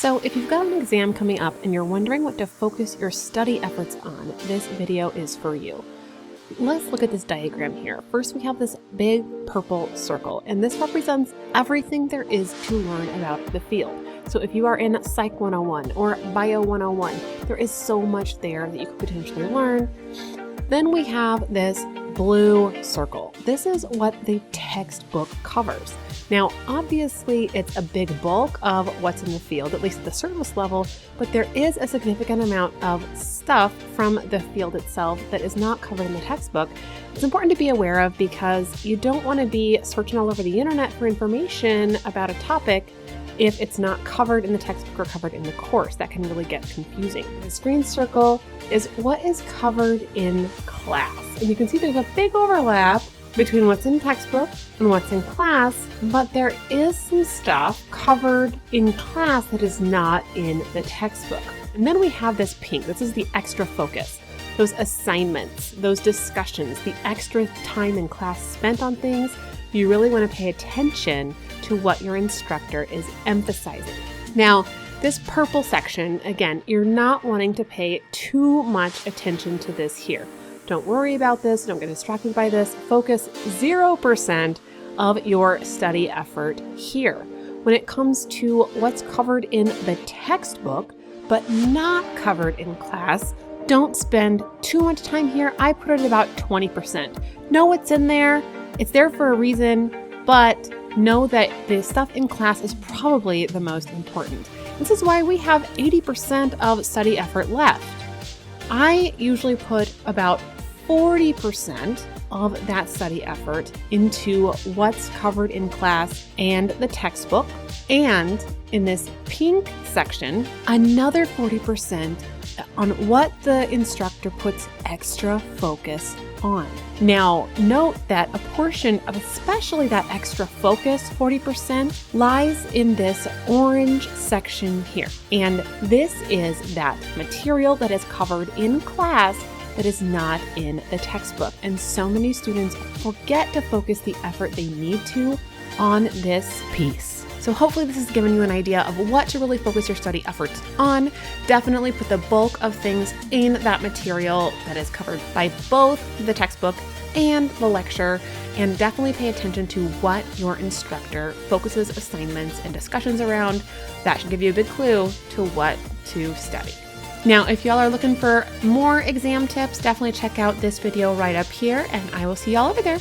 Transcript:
So if you've got an exam coming up and you're wondering what to focus your study efforts on, this video is for you. Let's look at this diagram here. First, we have this big purple circle, and this represents everything there is to learn about the field. So if you are in Psych 101 or Bio 101, there is so much there that you could potentially learn. Then we have this blue circle. This is what the textbook covers. Now, obviously, it's a big bulk of what's in the field, at least at the surface level, but there is a significant amount of stuff from the field itself that is not covered in the textbook. It's important to be aware of because you don't want to be searching all over the internet for information about a topic if it's not covered in the textbook or covered in the course. That can really get confusing. The green circle is what is covered in class. And you can see there's a big overlap between what's in textbook and what's in class, but there is some stuff covered in class that is not in the textbook. And then we have this pink. This is the extra focus. Those assignments, those discussions, the extra time in class spent on things. You really want to pay attention to what your instructor is emphasizing. Now, this purple section, again, you're not wanting to pay too much attention to this here. Don't worry about this. Don't get distracted by this. Focus 0% of your study effort here. When it comes to what's covered in the textbook, but not covered in class, don't spend too much time here. I put it at about 20%. Know what's in there. It's there for a reason, but know that the stuff in class is probably the most important. This is why we have 80% of study effort left. I usually put about 40% of that study effort into what's covered in class and the textbook. And in this pink section, another 40% on what the instructor puts extra focus on. Now, note that a portion of especially that extra focus, 40%, lies in this orange section here. And this is that material that is covered in class that is not in the textbook. And so many students forget to focus the effort they need to on this piece. So hopefully this has given you an idea of what to really focus your study efforts on. Definitely put the bulk of things in that material that is covered by both the textbook and the lecture, and definitely pay attention to what your instructor focuses assignments and discussions around. That should give you a big clue to what to study. Now, if y'all are looking for more exam tips, definitely check out this video right up here, and I will see y'all over there.